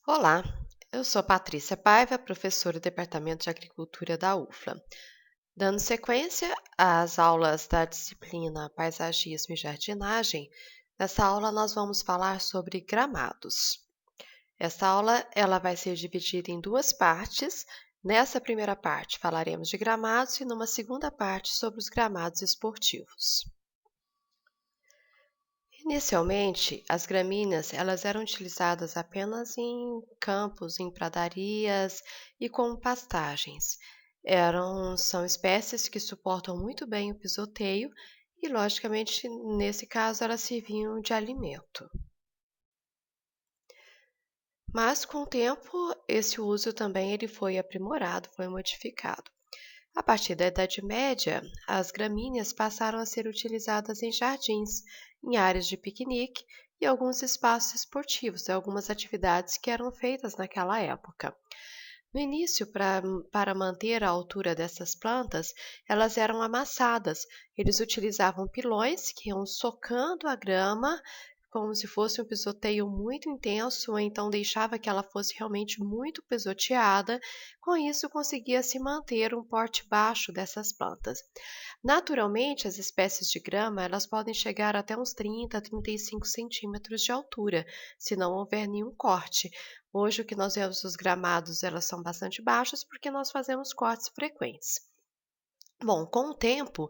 Olá, eu sou Patrícia Paiva, professora do Departamento de Agricultura da UFLA. Dando sequência às aulas da disciplina Paisagismo e Jardinagem, nessa aula nós vamos falar sobre gramados. Essa aula ela vai ser dividida em duas partes. Nessa primeira parte falaremos de gramados e numa segunda parte sobre os gramados esportivos. Inicialmente, as gramíneas elas eram utilizadas apenas em campos, em pradarias e como pastagens. São espécies que suportam muito bem o pisoteio e, logicamente, nesse caso, elas serviam de alimento. Mas, com o tempo, esse uso também ele foi aprimorado, foi modificado. A partir da Idade Média, as gramíneas passaram a ser utilizadas em jardins, em áreas de piquenique e alguns espaços esportivos, algumas atividades que eram feitas naquela época. No início, para manter a altura dessas plantas, elas eram amassadas. Eles utilizavam pilões que iam socando a grama como se fosse um pisoteio muito intenso, ou então deixava que ela fosse realmente muito pisoteada. Com isso, conseguia se manter um porte baixo dessas plantas. Naturalmente, as espécies de grama elas podem chegar até uns 30 a 35 centímetros de altura, se não houver nenhum corte. Hoje, o que nós vemos os gramados, elas são bastante baixas porque nós fazemos cortes frequentes. Bom, com o tempo,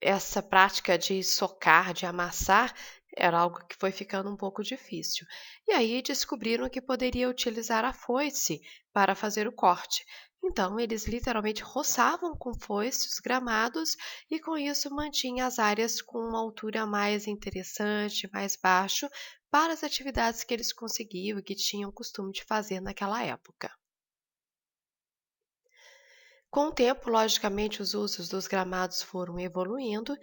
essa prática de socar, de amassar, era algo que foi ficando um pouco difícil. E aí descobriram que poderia utilizar a foice para fazer o corte. Então, eles literalmente roçavam com foice os gramados e com isso mantinha as áreas com uma altura mais interessante, mais baixo, para as atividades que eles conseguiam e que tinham costume de fazer naquela época. Com o tempo, logicamente, os usos dos gramados foram evoluindo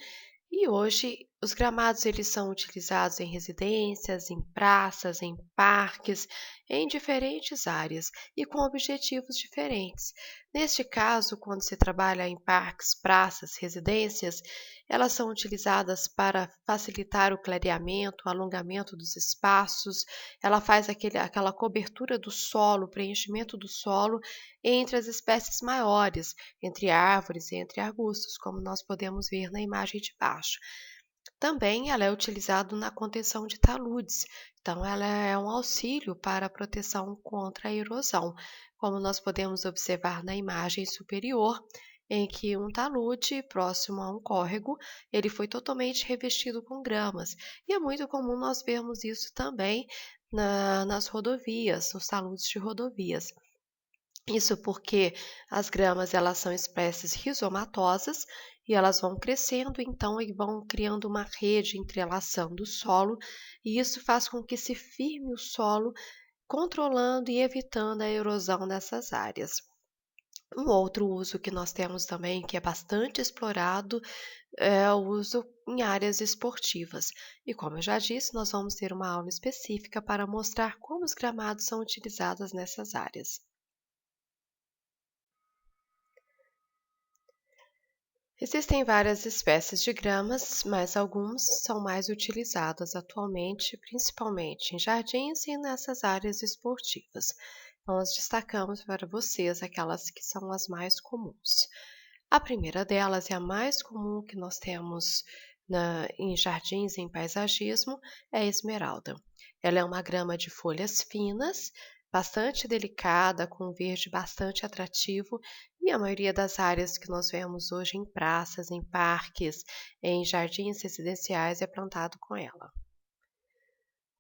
e hoje os gramados eles são utilizados em residências, em praças, em parques, em diferentes áreas e com objetivos diferentes. Neste caso, quando se trabalha em parques, praças, residências, elas são utilizadas para facilitar o clareamento, o alongamento dos espaços, ela faz aquela cobertura do solo, preenchimento do solo entre as espécies maiores, entre árvores e entre arbustos, como nós podemos ver na imagem de baixo. Também ela é utilizada na contenção de taludes, então ela é um auxílio para a proteção contra a erosão, como nós podemos observar na imagem superior, em que um talude próximo a um córrego, ele foi totalmente revestido com gramas. E é muito comum nós vermos isso também nas rodovias, nos taludes de rodovias. Isso porque as gramas elas são espécies rizomatosas e elas vão crescendo então e vão criando uma rede entrelaçando o solo, e isso faz com que se firme o solo, controlando e evitando a erosão nessas áreas. Um outro uso que nós temos também, que é bastante explorado, é o uso em áreas esportivas. E como eu já disse, nós vamos ter uma aula específica para mostrar como os gramados são utilizados nessas áreas. Existem várias espécies de gramas, mas algumas são mais utilizadas atualmente, principalmente em jardins e nessas áreas esportivas. Nós destacamos para vocês aquelas que são as mais comuns. A primeira delas é a mais comum que nós temos em jardins e em paisagismo, é a esmeralda. Ela é uma grama de folhas finas, bastante delicada, com um verde bastante atrativo, e a maioria das áreas que nós vemos hoje em praças, em parques, em jardins residenciais é plantado com ela.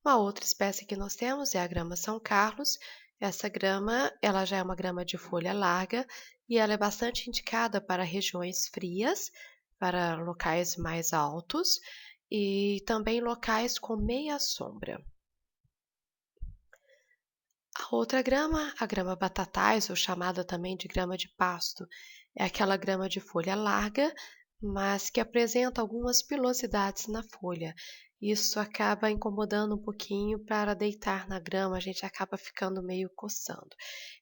Uma outra espécie que nós temos é a grama São Carlos. Essa grama, ela já é uma grama de folha larga e ela é bastante indicada para regiões frias, para locais mais altos e também locais com meia sombra. A outra grama, a grama batatais, ou chamada também de grama de pasto, é aquela grama de folha larga, mas que apresenta algumas pilosidades na folha. isso acaba incomodando um pouquinho para deitar na grama, a gente acaba ficando meio coçando.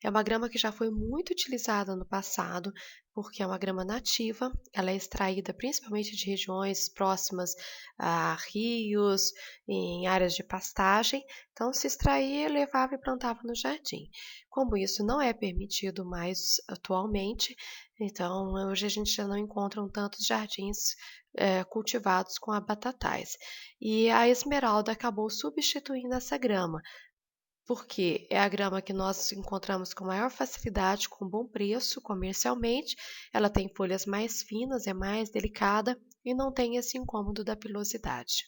É uma grama que já foi muito utilizada no passado, porque é uma grama nativa, ela é extraída principalmente de regiões próximas a rios, em áreas de pastagem, então se extraía, levava e plantava no jardim. Como isso não é permitido mais atualmente, então hoje a gente já não encontra tantos jardins cultivados com a batatais. E a esmeralda acabou substituindo essa grama, porque é a grama que nós encontramos com maior facilidade, com bom preço comercialmente. Ela tem folhas mais finas, é mais delicada e não tem esse incômodo da pilosidade.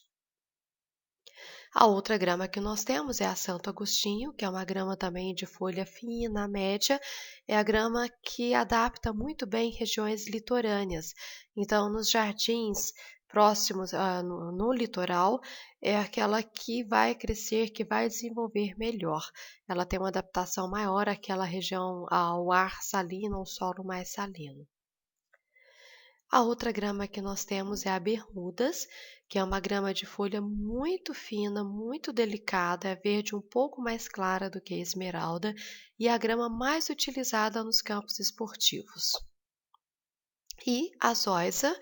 A outra grama que nós temos é a Santo Agostinho, que é uma grama também de folha fina, média. É a grama que adapta muito bem regiões litorâneas. Então, nos jardins próximos no litoral, é aquela que vai crescer, que vai desenvolver melhor. Ela tem uma adaptação maior àquela região, ao ar salino, ao solo mais salino. A outra grama que nós temos é a bermudas, que é uma grama de folha muito fina, muito delicada, é verde um pouco mais clara do que a esmeralda e é a grama mais utilizada nos campos esportivos. E a zoysia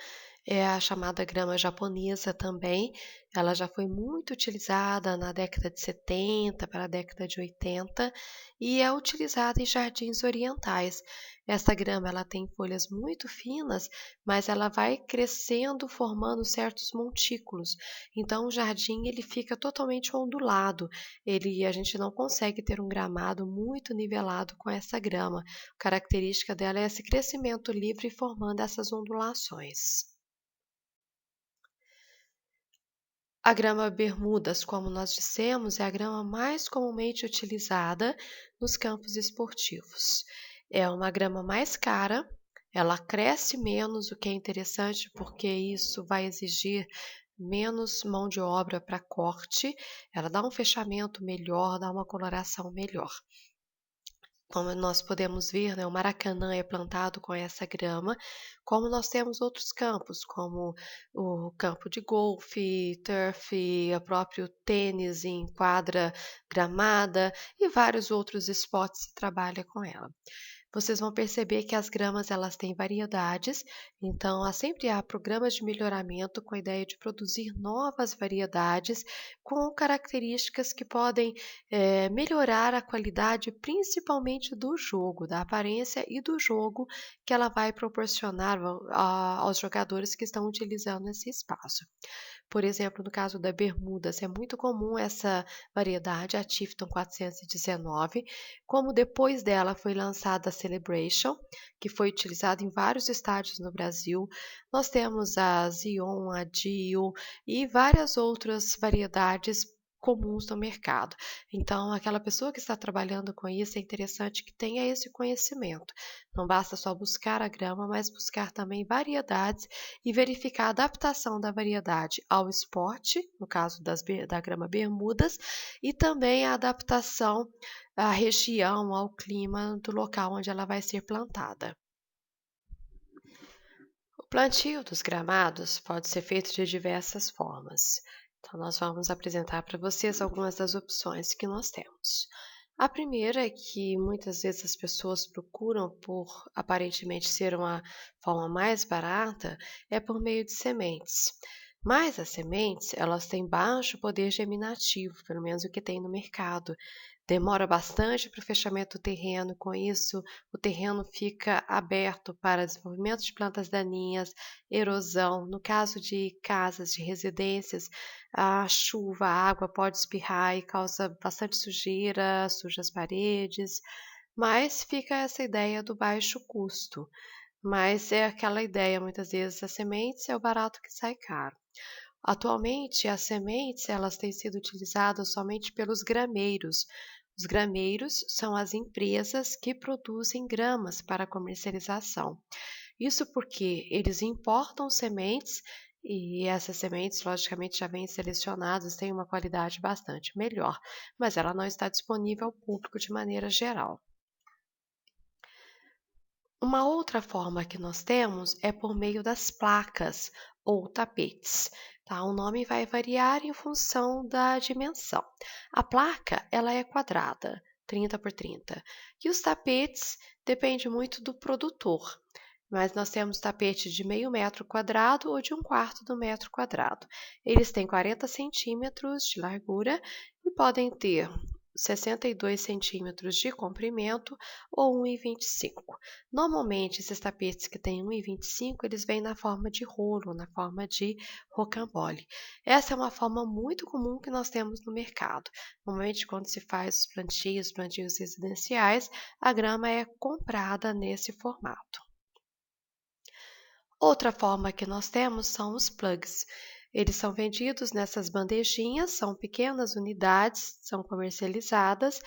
é a chamada grama japonesa também, ela já foi muito utilizada na década de 70 para a década de 80 e é utilizada em jardins orientais. Essa grama ela tem folhas muito finas, mas ela vai crescendo, formando certos montículos. Então o jardim ele fica totalmente ondulado. A gente não consegue ter um gramado muito nivelado com essa grama. Característica dela é esse crescimento livre formando essas ondulações. A grama bermudas, como nós dissemos, é a grama mais comumente utilizada nos campos esportivos. É uma grama mais cara, ela cresce menos, o que é interessante porque isso vai exigir menos mão de obra para corte, ela dá um fechamento melhor, dá uma coloração melhor. Como nós podemos ver, né, o Maracanã é plantado com essa grama, como nós temos outros campos, como o campo de golfe, turf, o próprio tênis em quadra gramada e vários outros esportes se trabalha com ela. Vocês vão perceber que as gramas elas têm variedades, então sempre há programas de melhoramento com a ideia de produzir novas variedades com características que podem melhorar a qualidade, principalmente do jogo, da aparência e do jogo que ela vai proporcionar aos jogadores que estão utilizando esse espaço. Por exemplo, no caso da bermudas, é muito comum essa variedade, a Tifton 419, como depois dela foi lançada a Celebration, que foi utilizada em vários estádios no Brasil. Nós temos a Zion, a Dio e várias outras variedades comuns no mercado. Então, aquela pessoa que está trabalhando com isso, é interessante que tenha esse conhecimento. Não basta só buscar a grama, mas buscar também variedades e verificar a adaptação da variedade ao esporte, no caso da grama bermudas, e também a adaptação à região, ao clima do local onde ela vai ser plantada. O plantio dos gramados pode ser feito de diversas formas. Então, nós vamos apresentar para vocês algumas das opções que nós temos. A primeira é que muitas vezes as pessoas procuram por aparentemente ser uma forma mais barata, é por meio de sementes. Mas as sementes, elas têm baixo poder germinativo, pelo menos o que tem no mercado. Demora bastante para o fechamento do terreno, com isso o terreno fica aberto para desenvolvimento de plantas daninhas, erosão. No caso de casas, de residências, a chuva, a água pode espirrar e causa bastante sujeira, suja as paredes, mas fica essa ideia do baixo custo. Mas é aquela ideia, muitas vezes, as sementes é o barato que sai caro. Atualmente, as sementes elas têm sido utilizadas somente pelos grameiros. Os grameiros são as empresas que produzem gramas para comercialização. Isso porque eles importam sementes e essas sementes, logicamente, já vêm selecionadas, têm uma qualidade bastante melhor, mas ela não está disponível ao público de maneira geral. Uma outra forma que nós temos é por meio das placas ou tapetes. Tá? O nome vai variar em função da dimensão. A placa, ela é quadrada, 30 por 30, e os tapetes depende muito do produtor. Mas nós temos tapete de meio metro quadrado ou de um quarto do metro quadrado. Eles têm 40 centímetros de largura e podem ter 62 centímetros de comprimento ou 1,25. Normalmente, esses tapetes que têm 1,25, eles vêm na forma de rolo, na forma de rocambole. Essa é uma forma muito comum que nós temos no mercado. Normalmente, quando se faz os plantios residenciais, a grama é comprada nesse formato. Outra forma que nós temos são os plugs. Eles são vendidos nessas bandejinhas, são pequenas unidades, são comercializadas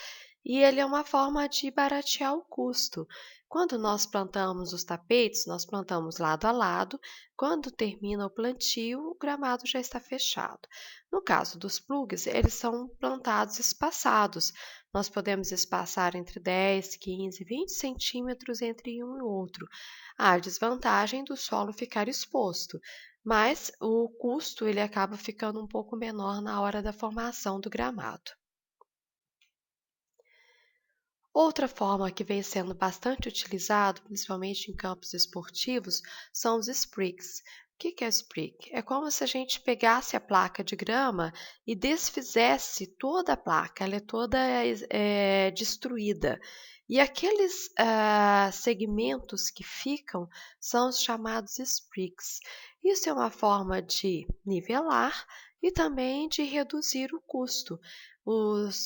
e ele é uma forma de baratear o custo. Quando nós plantamos os tapetes, nós plantamos lado a lado. Quando termina o plantio, o gramado já está fechado. No caso dos plugs, eles são plantados espaçados. Nós podemos espaçar entre 10, 15, 20 centímetros entre um e outro. Há a desvantagem do solo ficar exposto, mas o custo ele acaba ficando um pouco menor na hora da formação do gramado. Outra forma que vem sendo bastante utilizado, principalmente em campos esportivos, são os sprigs. O que é sprig? É como se a gente pegasse a placa de grama e desfizesse toda a placa, ela é toda destruída. E aqueles segmentos que ficam são os chamados sprigs. Isso é uma forma de nivelar e também de reduzir o custo.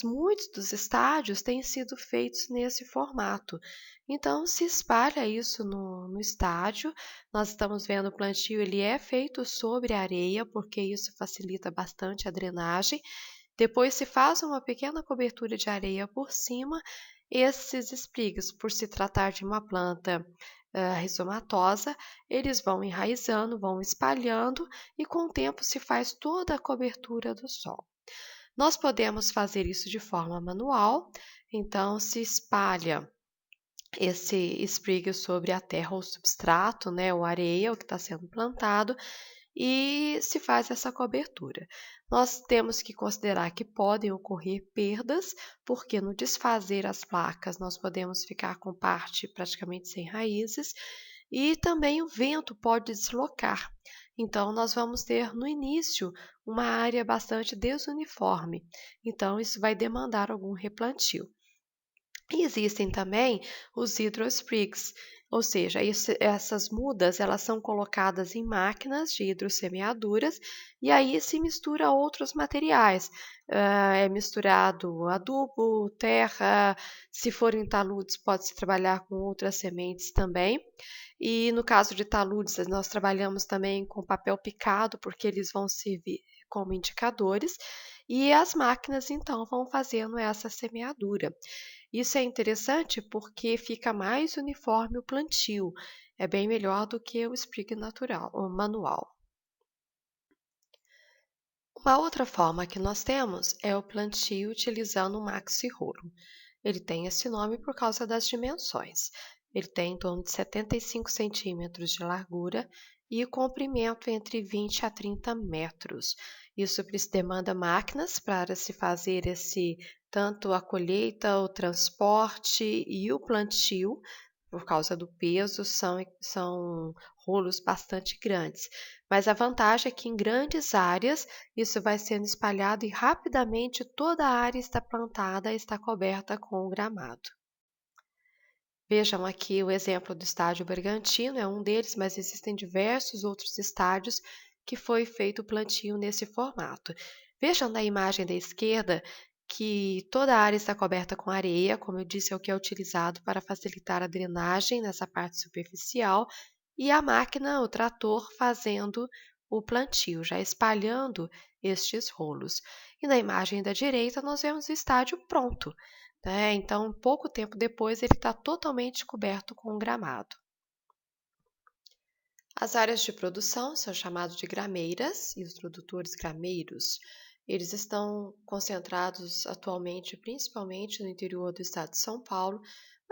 Muitos dos estádios têm sido feitos nesse formato. Então, se espalha isso no estádio. Nós estamos vendo o plantio, ele é feito sobre a areia, porque isso facilita bastante a drenagem. Depois se faz uma pequena cobertura de areia por cima. Esses espigas, por se tratar de uma planta rizomatosa, eles vão enraizando, vão espalhando e com o tempo se faz toda a cobertura do solo. Nós podemos fazer isso de forma manual, então se espalha esse sprig sobre a terra ou substrato, né, ou areia, o que está sendo plantado, e se faz essa cobertura. Nós temos que considerar que podem ocorrer perdas, porque no desfazer as placas nós podemos ficar com parte praticamente sem raízes, e também o vento pode deslocar. Então, nós vamos ter no início uma área bastante desuniforme. Então, isso vai demandar algum replantio. E existem também os hidrosprigs, ou seja, essas mudas elas são colocadas em máquinas de hidrossemeaduras e aí se mistura outros materiais. É misturado adubo, terra, se forem taludes pode-se trabalhar com outras sementes também. E no caso de taludes, nós trabalhamos também com papel picado, porque eles vão servir como indicadores, e as máquinas então vão fazendo essa semeadura. Isso é interessante porque fica mais uniforme o plantio. É bem melhor do que o sprig natural, o manual. Uma outra forma que nós temos é o plantio utilizando um maxi-rolo. Ele tem esse nome por causa das dimensões. Ele tem em torno de 75 centímetros de largura e o comprimento entre 20 a 30 metros. Isso demanda máquinas para se fazer tanto a colheita, o transporte e o plantio, por causa do peso, são rolos bastante grandes. Mas a vantagem é que em grandes áreas isso vai sendo espalhado e rapidamente toda a área está plantada e está coberta com o gramado. Vejam aqui o exemplo do estádio Bergantino, é um deles, mas existem diversos outros estádios que foi feito o plantio nesse formato. Vejam na imagem da esquerda que toda a área está coberta com areia, como eu disse, é o que é utilizado para facilitar a drenagem nessa parte superficial, e a máquina, o trator, fazendo o plantio, já espalhando estes rolos. E na imagem da direita nós vemos o estádio pronto, né? Então, pouco tempo depois, ele está totalmente coberto com gramado. As áreas de produção são chamadas de grameiras e os produtores grameiros, eles estão concentrados atualmente principalmente no interior do estado de São Paulo,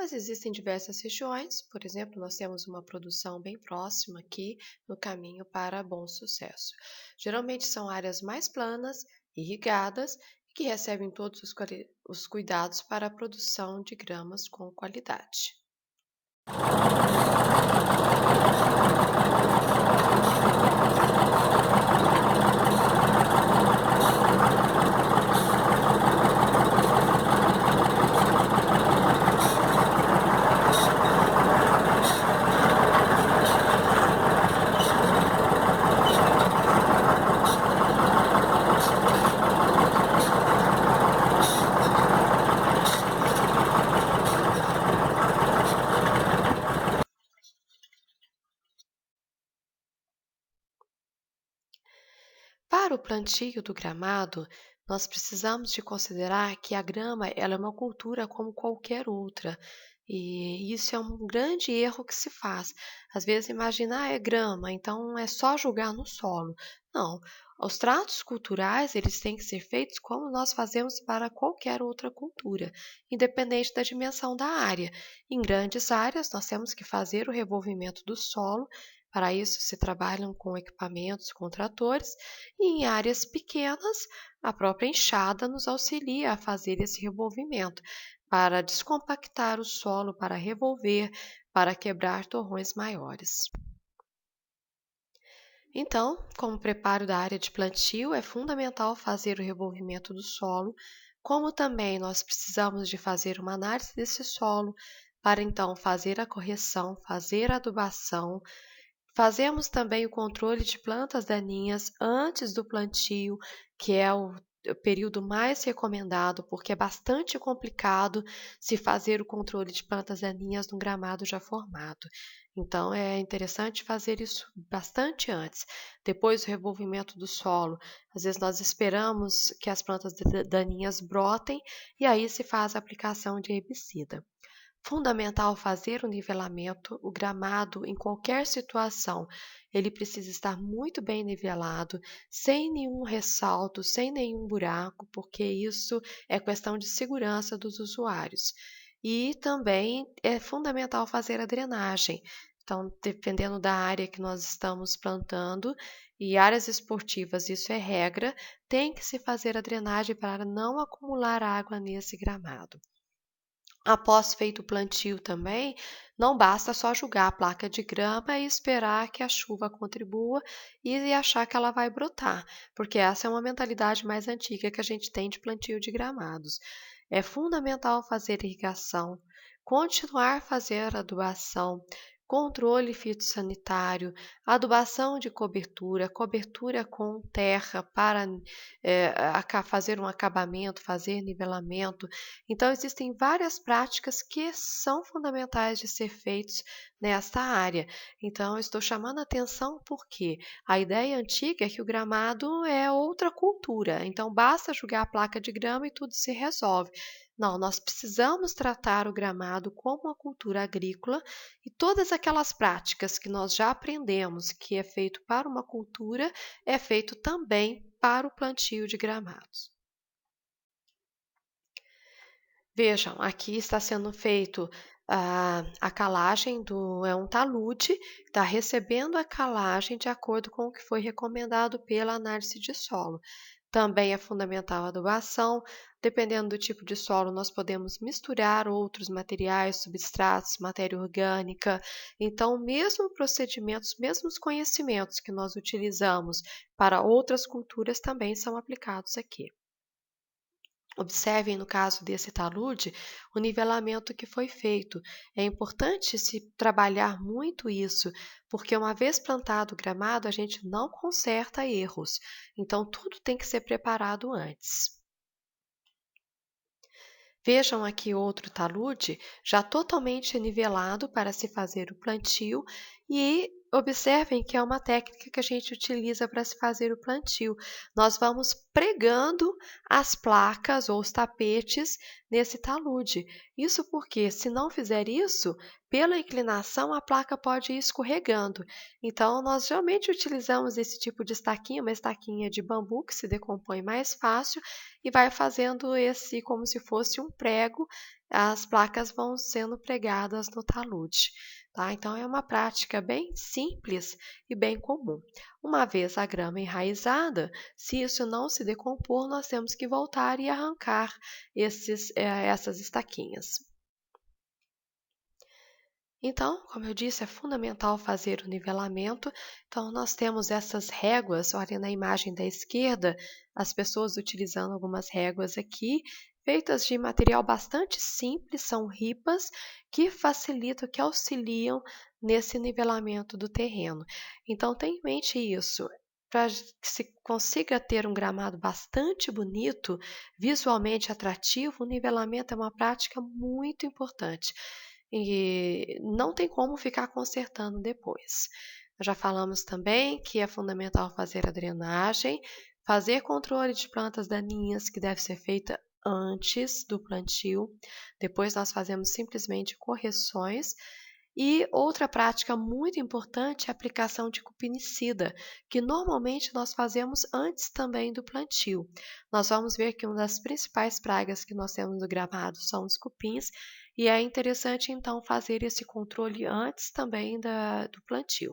Mas existem diversas regiões, por exemplo, nós temos uma produção bem próxima aqui no caminho para bom sucesso. Geralmente são áreas mais planas, irrigadas e que recebem todos os cuidados para a produção de gramas com qualidade. Para o plantio do gramado, nós precisamos de considerar que a grama ela é uma cultura como qualquer outra. E isso é um grande erro que se faz. Às vezes imagina, é grama, então é só jogar no solo. Não, os tratos culturais eles têm que ser feitos como nós fazemos para qualquer outra cultura, independente da dimensão da área. Em grandes áreas, nós temos que fazer o revolvimento do solo. Para isso, se trabalham com equipamentos, com tratores, e em áreas pequenas, a própria enxada nos auxilia a fazer esse revolvimento, para descompactar o solo, para revolver, para quebrar torrões maiores. Então, como preparo da área de plantio, é fundamental fazer o revolvimento do solo, como também nós precisamos de fazer uma análise desse solo, para então fazer a correção, fazer a adubação. Fazemos também o controle de plantas daninhas antes do plantio, que é o período mais recomendado, porque é bastante complicado se fazer o controle de plantas daninhas num gramado já formado. Então, é interessante fazer isso bastante antes. Depois do revolvimento do solo, às vezes nós esperamos que as plantas daninhas brotem e aí se faz a aplicação de herbicida. Fundamental fazer o nivelamento, o gramado em qualquer situação, ele precisa estar muito bem nivelado, sem nenhum ressalto, sem nenhum buraco, porque isso é questão de segurança dos usuários. E também é fundamental fazer a drenagem. Então, dependendo da área que nós estamos plantando, e áreas esportivas, isso é regra, tem que se fazer a drenagem para não acumular água nesse gramado. Após feito o plantio também, não basta só jogar a placa de grama e esperar que a chuva contribua e achar que ela vai brotar, porque essa é uma mentalidade mais antiga que a gente tem de plantio de gramados. É fundamental fazer irrigação, continuar a fazer adubação, controle fitossanitário, adubação de cobertura, cobertura com terra para fazer um acabamento, fazer nivelamento. Então, existem várias práticas que são fundamentais de ser feitos nesta área. Então, eu estou chamando a atenção porque a ideia antiga é que o gramado é outra cultura, então basta jogar a placa de grama e tudo se resolve. Não, nós precisamos tratar o gramado como uma cultura agrícola e todas aquelas práticas que nós já aprendemos que é feito para uma cultura, é feito também para o plantio de gramados. Vejam, aqui está sendo feito a calagem é um talude, está recebendo a calagem de acordo com o que foi recomendado pela análise de solo. Também é fundamental a adubação. Dependendo do tipo de solo, nós podemos misturar outros materiais, substratos, matéria orgânica. Então, mesmo procedimentos, mesmos conhecimentos que nós utilizamos para outras culturas também são aplicados aqui. Observem no caso desse talude o nivelamento que foi feito. É importante se trabalhar muito isso, porque uma vez plantado o gramado, a gente não conserta erros. Então, tudo tem que ser preparado antes. Vejam aqui outro talude já totalmente nivelado para se fazer o plantio e Observem que é uma técnica que a gente utiliza para se fazer o plantio. Nós vamos pregando as placas ou os tapetes nesse talude. Isso porque, se não fizer isso, pela inclinação a placa pode ir escorregando. Então, nós geralmente utilizamos esse tipo de estaquinha, uma estaquinha de bambu que se decompõe mais fácil e vai fazendo esse como se fosse um prego. As placas vão sendo pregadas no talude. Tá? Então, é uma prática bem simples e bem comum. Uma vez a grama enraizada, se isso não se decompor, nós temos que voltar e arrancar essas estaquinhas. Então, como eu disse, é fundamental fazer o nivelamento. Então, nós temos essas réguas, olha na imagem da esquerda, as pessoas utilizando algumas réguas aqui, feitas de material bastante simples, são ripas, que facilitam, que auxiliam nesse nivelamento do terreno. Então, tenha em mente isso. Para que se consiga ter um gramado bastante bonito, visualmente atrativo, o nivelamento é uma prática muito importante. E não tem como ficar consertando depois. Já falamos também que é fundamental fazer a drenagem, fazer controle de plantas daninhas, que deve ser feita antes do plantio. Depois nós fazemos simplesmente correções. E outra prática muito importante é a aplicação de cupinicida, que normalmente nós fazemos antes também do plantio. Nós vamos ver que uma das principais pragas que nós temos no gramado são os cupins, e é interessante então fazer esse controle antes também do plantio.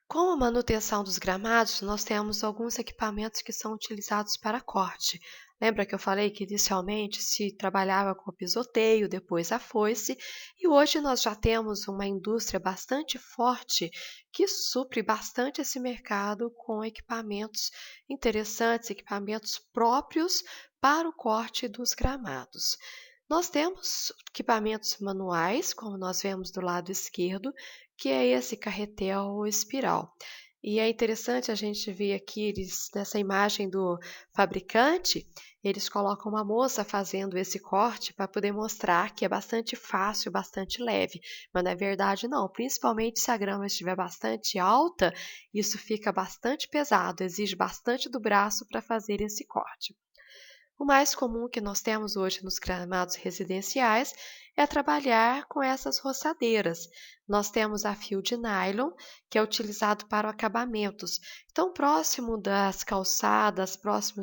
Com a manutenção dos gramados, nós temos alguns equipamentos que são utilizados para corte. Lembra que eu falei que inicialmente se trabalhava com o pisoteio, depois a foice, e hoje nós já temos uma indústria bastante forte que supre bastante esse mercado com equipamentos interessantes, equipamentos próprios para o corte dos gramados. Nós temos equipamentos manuais, como nós vemos do lado esquerdo, que é esse carretel espiral. E é interessante a gente ver aqui, nessa imagem do fabricante, eles colocam uma moça fazendo esse corte para poder mostrar que é bastante fácil, bastante leve. Mas na verdade não, principalmente se a grama estiver bastante alta, isso fica bastante pesado, exige bastante do braço para fazer esse corte. O mais comum que nós temos hoje nos gramados residenciais é trabalhar com essas roçadeiras. Nós temos a fio de nylon, que é utilizado para acabamentos. Então, próximo das calçadas, próximo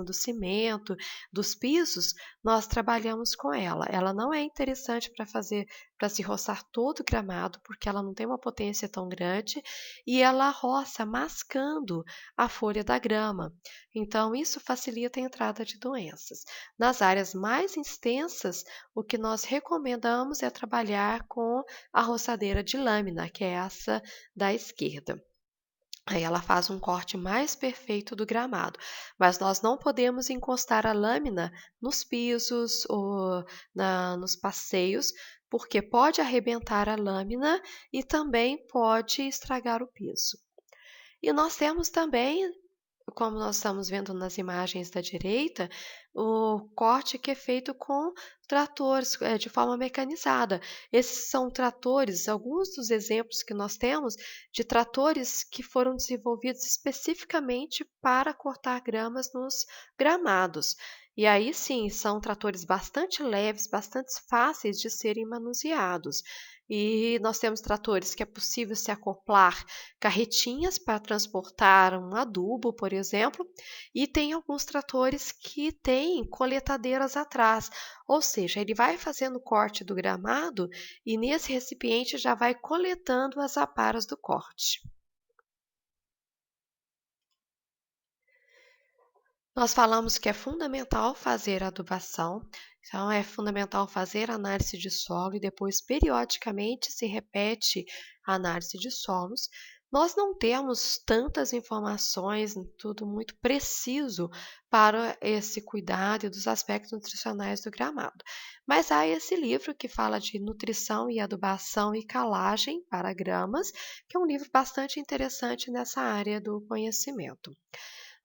do cimento, dos pisos, nós trabalhamos com ela. Ela não é interessante para se roçar todo o gramado, porque ela não tem uma potência tão grande e ela roça mascando a folha da grama. Então, isso facilita a entrada de doenças. Nas áreas mais extensas, o que nós recomendamos é trabalhar com a roçadeira de lâmina, que é essa da esquerda. Aí ela faz um corte mais perfeito do gramado, mas nós não podemos encostar a lâmina nos pisos ou nos passeios, porque pode arrebentar a lâmina e também pode estragar o piso. E nós temos também, como nós estamos vendo nas imagens da direita, o corte que é feito com tratores, de forma mecanizada. Esses são tratores, alguns dos exemplos que nós temos de tratores que foram desenvolvidos especificamente para cortar gramas nos gramados. E aí sim, são tratores bastante leves, bastante fáceis de serem manuseados. E nós temos tratores que é possível se acoplar carretinhas para transportar um adubo, por exemplo, e tem alguns tratores que têm coletadeiras atrás, ou seja, ele vai fazendo o corte do gramado e nesse recipiente já vai coletando as aparas do corte. Nós falamos que é fundamental fazer a adubação, então é fundamental fazer a análise de solo e depois periodicamente se repete a análise de solos. Nós não temos tantas informações, tudo muito preciso para esse cuidado e dos aspectos nutricionais do gramado. Mas há esse livro que fala de nutrição e adubação e calagem para gramas, que é um livro bastante interessante nessa área do conhecimento.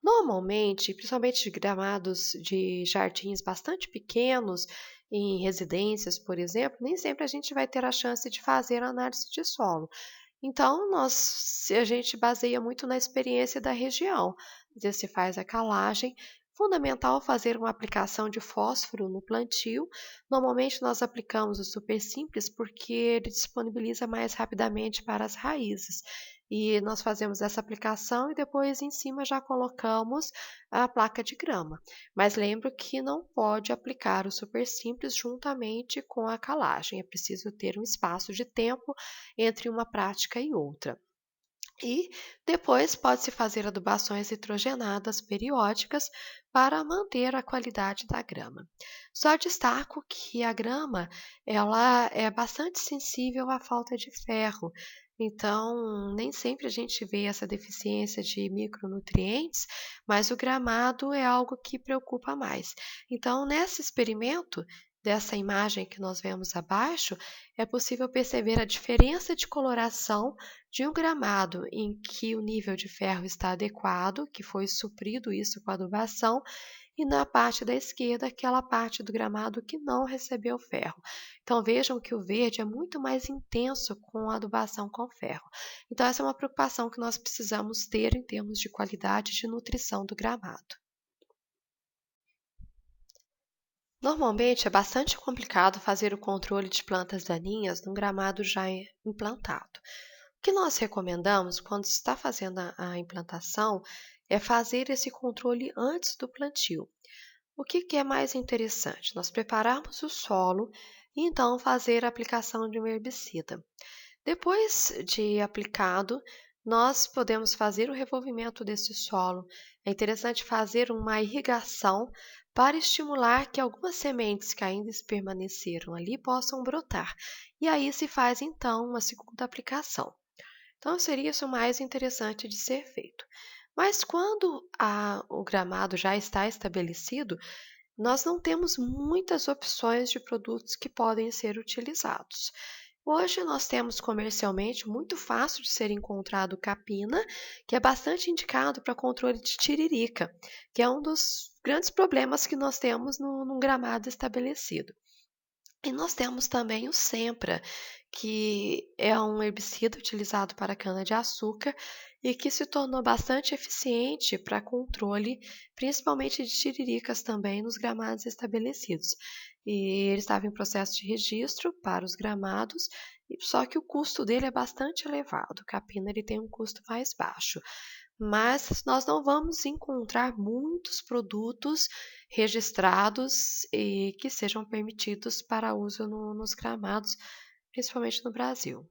Normalmente, principalmente de gramados de jardins bastante pequenos, em residências, por exemplo, nem sempre a gente vai ter a chance de fazer análise de solo. Então, se a gente baseia muito na experiência da região. Às vezes se faz a calagem. Fundamental fazer uma aplicação de fósforo no plantio. Normalmente nós aplicamos o super simples porque ele disponibiliza mais rapidamente para as raízes. E nós fazemos essa aplicação e depois em cima já colocamos a placa de grama. Mas lembro que não pode aplicar o super simples juntamente com a calagem. É preciso ter um espaço de tempo entre uma prática e outra. E depois pode-se fazer adubações nitrogenadas periódicas para manter a qualidade da grama. Só destaco que a grama ela é bastante sensível à falta de ferro, então nem sempre a gente vê essa deficiência de micronutrientes, mas o gramado é algo que preocupa mais. Então, nesse experimento, dessa imagem que nós vemos abaixo, é possível perceber a diferença de coloração de um gramado em que o nível de ferro está adequado, que foi suprido isso com a adubação, e na parte da esquerda, aquela parte do gramado que não recebeu ferro. Então vejam que o verde é muito mais intenso com a adubação com ferro. Então essa é uma preocupação que nós precisamos ter em termos de qualidade de nutrição do gramado. Normalmente é bastante complicado fazer o controle de plantas daninhas num gramado já implantado. O que nós recomendamos quando se está fazendo a implantação é fazer esse controle antes do plantio. O que é mais interessante? Nós prepararmos o solo e então fazer a aplicação de um herbicida. Depois de aplicado, nós podemos fazer o revolvimento desse solo. É interessante fazer uma irrigação para estimular que algumas sementes que ainda permaneceram ali possam brotar. E aí se faz então uma segunda aplicação. Então seria isso o mais interessante de ser feito. Mas quando o gramado já está estabelecido, nós não temos muitas opções de produtos que podem ser utilizados. Hoje nós temos comercialmente muito fácil de ser encontrado capina, que é bastante indicado para controle de tiririca, que é um dos grandes problemas que nós temos num gramado estabelecido. E nós temos também o Sempra, que é um herbicida utilizado para cana-de-açúcar e que se tornou bastante eficiente para controle, principalmente de tiriricas também nos gramados estabelecidos. E ele estava em processo de registro para os gramados, só que o custo dele é bastante elevado. O capina ele tem um custo mais baixo. Mas nós não vamos encontrar muitos produtos registrados e que sejam permitidos para uso nos gramados, principalmente no Brasil.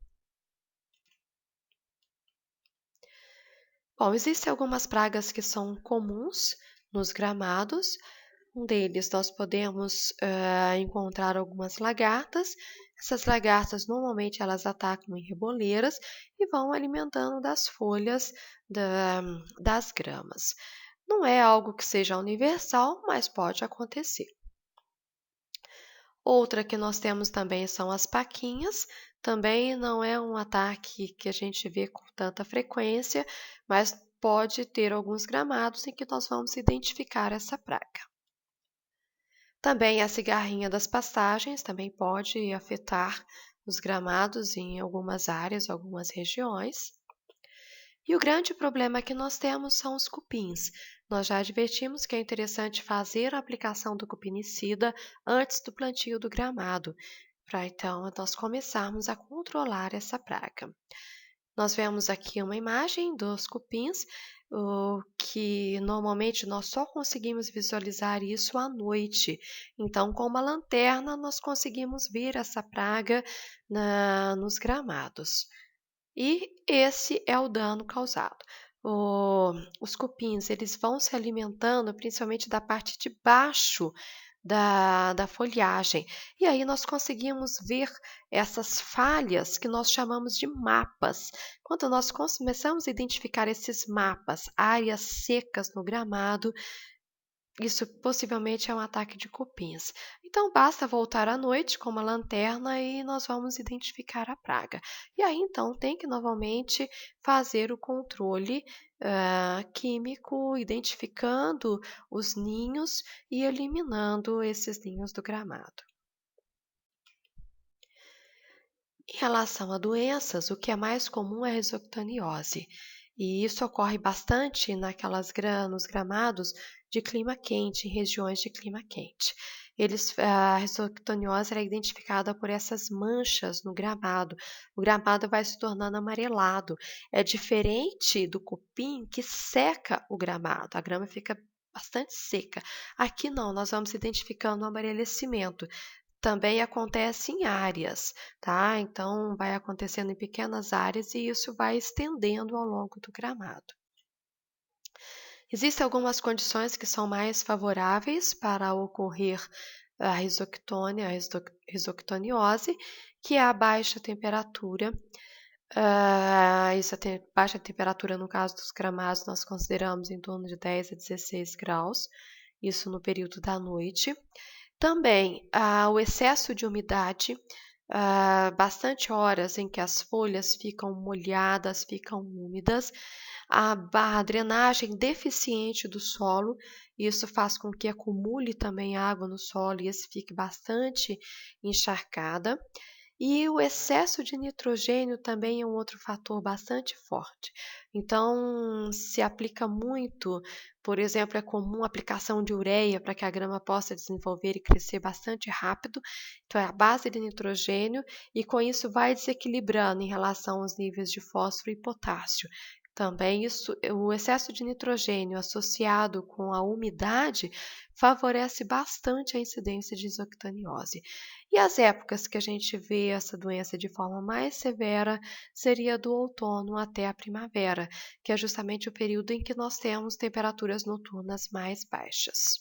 Bom, existem algumas pragas que são comuns nos gramados. Um deles nós podemos encontrar algumas lagartas. Essas lagartas normalmente elas atacam em reboleiras e vão alimentando das folhas das gramas. Não é algo que seja universal, mas pode acontecer. Outra que nós temos também são as paquinhas. Também não é um ataque que a gente vê com tanta frequência, mas pode ter alguns gramados em que nós vamos identificar essa praga. Também a cigarrinha das pastagens também pode afetar os gramados em algumas áreas, algumas regiões. E o grande problema que nós temos são os cupins. Nós já advertimos que é interessante fazer a aplicação do cupinicida antes do plantio do gramado, para então nós começarmos a controlar essa praga. Nós vemos aqui uma imagem dos cupins, o que normalmente nós só conseguimos visualizar isso à noite. Então, com uma lanterna, nós conseguimos ver essa praga nos gramados. E esse é o dano causado. Os cupins, eles vão se alimentando principalmente da parte de baixo da folhagem. E aí nós conseguimos ver essas falhas que nós chamamos de mapas. Quando nós começamos a identificar esses mapas, áreas secas no gramado, isso possivelmente é um ataque de cupins. Então basta voltar à noite com uma lanterna e nós vamos identificar a praga. E aí então tem que novamente fazer o controle químico, identificando os ninhos e eliminando esses ninhos do gramado. Em relação a doenças, o que é mais comum é a risoctoniose, e isso ocorre bastante nos gramados de clima quente, em regiões de clima quente. A risoctoniose é identificada por essas manchas no gramado. O gramado vai se tornando amarelado. É diferente do cupim que seca o gramado, a grama fica bastante seca. Aqui não, nós vamos identificando o amarelecimento. Também acontece em áreas, tá, então vai acontecendo em pequenas áreas e isso vai estendendo ao longo do gramado. Existem algumas condições que são mais favoráveis para ocorrer a risoctoniose, que é a baixa temperatura. Baixa temperatura no caso dos gramados nós consideramos em torno de 10 a 16 graus, isso no período da noite. Também, o excesso de umidade, bastante horas em que as folhas ficam molhadas, ficam úmidas, a drenagem deficiente do solo, isso faz com que acumule também água no solo e esse fique bastante encharcada. E o excesso de nitrogênio também é um outro fator bastante forte. Então, se aplica muito, por exemplo, é comum a aplicação de ureia para que a grama possa desenvolver e crescer bastante rápido. Então, é a base de nitrogênio e com isso vai desequilibrando em relação aos níveis de fósforo e potássio. Também o excesso de nitrogênio associado com a umidade favorece bastante a incidência de isoctaniose. E as épocas que a gente vê essa doença de forma mais severa seria do outono até a primavera, que é justamente o período em que nós temos temperaturas noturnas mais baixas.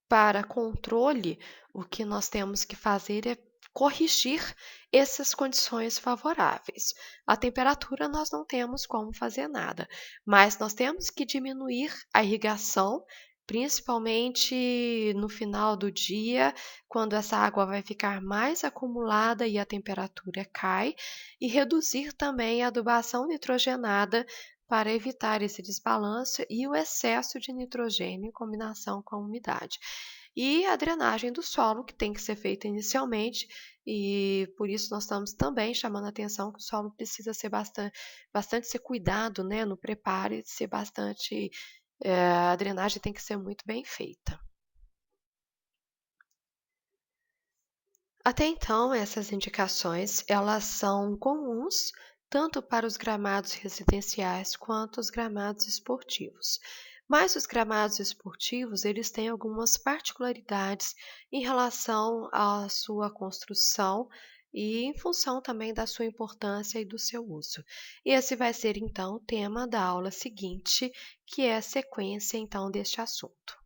Para controle, o que nós temos que fazer é corrigir essas condições favoráveis. A temperatura nós não temos como fazer nada, mas nós temos que diminuir a irrigação, principalmente no final do dia, quando essa água vai ficar mais acumulada e a temperatura cai, e reduzir também a adubação nitrogenada para evitar esse desbalanço e o excesso de nitrogênio em combinação com a umidade. E a drenagem do solo, que tem que ser feita inicialmente, e por isso nós estamos também chamando a atenção que o solo precisa ser bastante ser cuidado, né, no preparo e ser bastante, a drenagem tem que ser muito bem feita. Até então, essas indicações, elas são comuns tanto para os gramados residenciais quanto os gramados esportivos. Mas os gramados esportivos, eles têm algumas particularidades em relação à sua construção e em função também da sua importância e do seu uso. E esse vai ser então o tema da aula seguinte, que é a sequência então deste assunto.